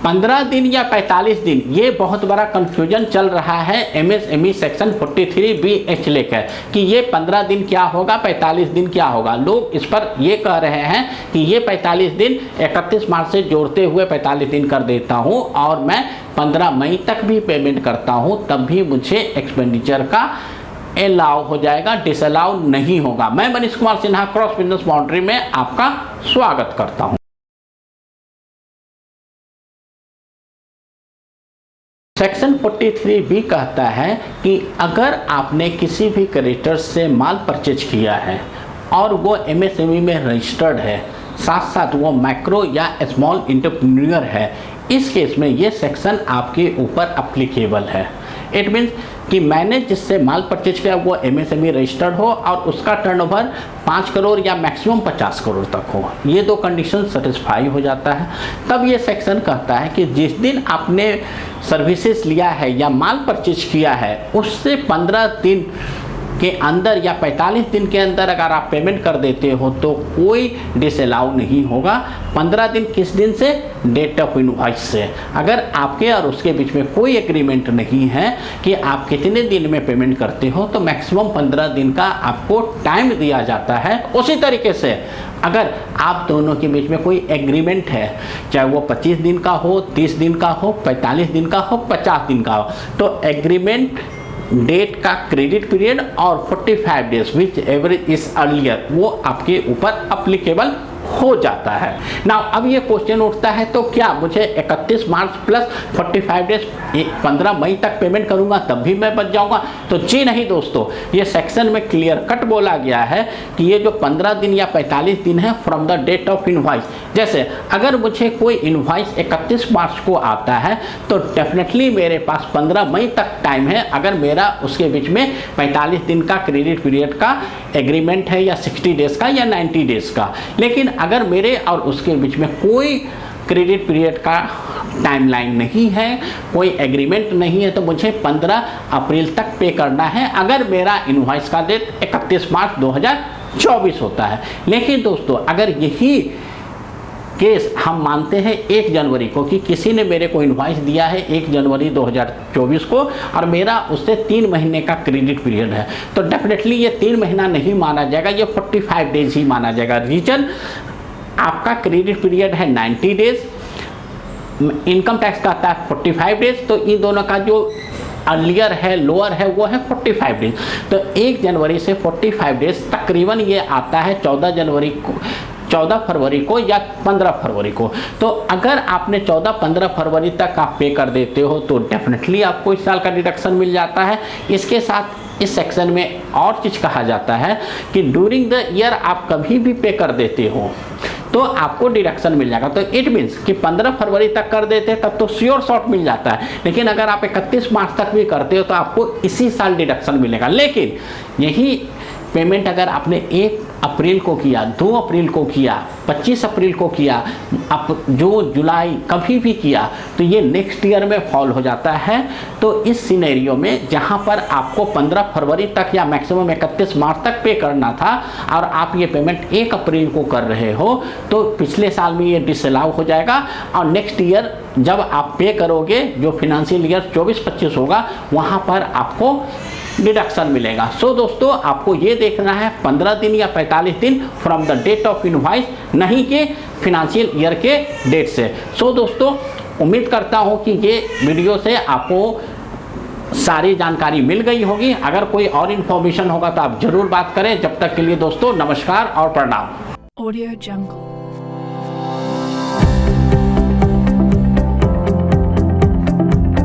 15 दिन या 45 दिन, ये बहुत बड़ा कंफ्यूजन चल रहा है एमएसएमई सेक्शन 43B(H) लेकर कि ये 15 दिन क्या होगा, 45 दिन क्या होगा। लोग इस पर ये कह रहे हैं कि ये 45 दिन 31 मार्च से जोड़ते हुए 45 दिन कर देता हूँ और मैं 15 मई तक भी पेमेंट करता हूँ, तब भी मुझे एक्सपेंडिचर का अलाउ हो जाएगा, डिसअलाउ नहीं होगा। मैं Manish Kumar Sinha cross business boundary में आपका स्वागत करता हूँ। सेक्शन 43B कहता है कि अगर आपने किसी भी क्रेडिटर से माल परचेज किया है और वो एमएसएमई में रजिस्टर्ड है, साथ साथ वो माइक्रो या स्मॉल एंटरप्रेन्योर है, इस केस में ये सेक्शन आपके ऊपर अप्लीकेबल है। इट मीन्स कि मैंने जिससे माल परचेज किया वो एमएसएमई रजिस्टर्ड हो और उसका टर्नओवर 5 करोड़ या मैक्सिमम 50 करोड़ तक हो, ये दो कंडीशन सेटिस्फाई हो जाता है। तब ये सेक्शन कहता है कि जिस दिन आपने सर्विसेज लिया है या माल परचेज किया है उससे 15 दिन के अंदर या 45 दिन के अंदर अगर आप पेमेंट कर देते हो तो कोई डिसअलाउ नहीं होगा। 15 दिन किस दिन से? डेट ऑफ इनवॉइस से। अगर आपके और उसके बीच में कोई एग्रीमेंट नहीं है कि आप कितने दिन में पेमेंट करते हो तो मैक्सिमम 15 दिन का आपको टाइम दिया जाता है। उसी तरीके से अगर आप दोनों के बीच में कोई एग्रीमेंट है, चाहे वो 25 दिन का हो, 30 दिन का हो, 45 दिन का हो, 50 दिन का हो, तो एग्रीमेंट डेट का क्रेडिट पीरियड और 45 days which average is earlier वो आपके ऊपर अप्लीकेबल हो जाता है ना। अब ये क्वेश्चन उठता है तो क्या मुझे 31 मार्च प्लस 45 डेज 15 मई तक पेमेंट करूंगा तब भी मैं बच जाऊंगा? तो जी नहीं दोस्तों, ये सेक्शन में क्लियर कट बोला गया है कि ये जो 15 दिन या 45 दिन है from the date of invoice. जैसे अगर मुझे कोई इनवॉइस 31 मार्च को आता है तो डेफिनेटली मेरे पास 15 मई तक टाइम है, अगर मेरा उसके बीच में 45 दिन का क्रेडिट पीरियड का एग्रीमेंट है या 60 डेज का या 90 डेज का। लेकिन अगर मेरे और उसके बीच में कोई क्रेडिट पीरियड का टाइमलाइन नहीं है, कोई एग्रीमेंट नहीं है, तो मुझे 15 अप्रैल तक पे करना है अगर मेरा इनवॉइस का डेट 31 मार्च 2024 होता है। लेकिन दोस्तों अगर यही केस हम मानते हैं 1 जनवरी को कि किसी ने मेरे को इनवॉइस दिया है 1 जनवरी 2024 को और मेरा उससे 3 महीने का क्रेडिट पीरियड है, तो डेफिनेटली ये 3 महीना नहीं माना जाएगा, ये 45 डेज ही माना जाएगा। रीजन, आपका क्रेडिट पीरियड है 90 डेज, इनकम टैक्स का आता है 45 डेज, तो इन दोनों का जो अर्लियर है लोअर है वो है 45 डेज। तो 1 जनवरी से 45 डेज तकरीबन ये आता है 14 फरवरी को या 15 फरवरी को। तो अगर आपने 14-15 फरवरी तक आप पे कर देते हो तो डेफिनेटली आपको इस साल का डिडक्शन मिल जाता है। इसके साथ इस सेक्शन में और चीज़ कहा जाता है कि ड्यूरिंग द ईयर आप कभी भी पे कर देते हो तो आपको डिडक्शन मिल जाएगा। तो इट मीन्स कि 15 फरवरी तक कर देते हैं तब तो श्योर शॉट मिल जाता है, लेकिन अगर आप 31 मार्च तक भी करते हो तो आपको इसी साल डिडक्शन मिलेगा। लेकिन यही पेमेंट अगर आपने 1 अप्रैल को किया, 2 अप्रैल को किया, 25 अप्रैल को किया, आप जून जुलाई कभी भी किया तो ये नेक्स्ट ईयर में फॉल हो जाता है। तो इस सिनेरियो में जहाँ पर आपको 15 फरवरी तक या मैक्सिमम 31 मार्च तक पे करना था और आप ये पेमेंट 1 अप्रैल को कर रहे हो तो पिछले साल में ये डिसअलाउ हो जाएगा और नेक्स्ट ईयर जब आप पे करोगे जो फिनेंशियल ईयर 24-25 होगा वहाँ पर आपको डिडक्शन मिलेगा। सो दोस्तों आपको ये देखना है 15 दिन या 45 दिन from the date of invoice, नहीं कि फिनेंशियल ईयर के डेट से। सो दोस्तों उम्मीद करता हूँ कि ये वीडियो से आपको सारी जानकारी मिल गई होगी। अगर कोई और इन्फॉर्मेशन होगा तो आप ज़रूर बात करें। जब तक के लिए दोस्तों नमस्कार और प्रणाम। Audio Jungle।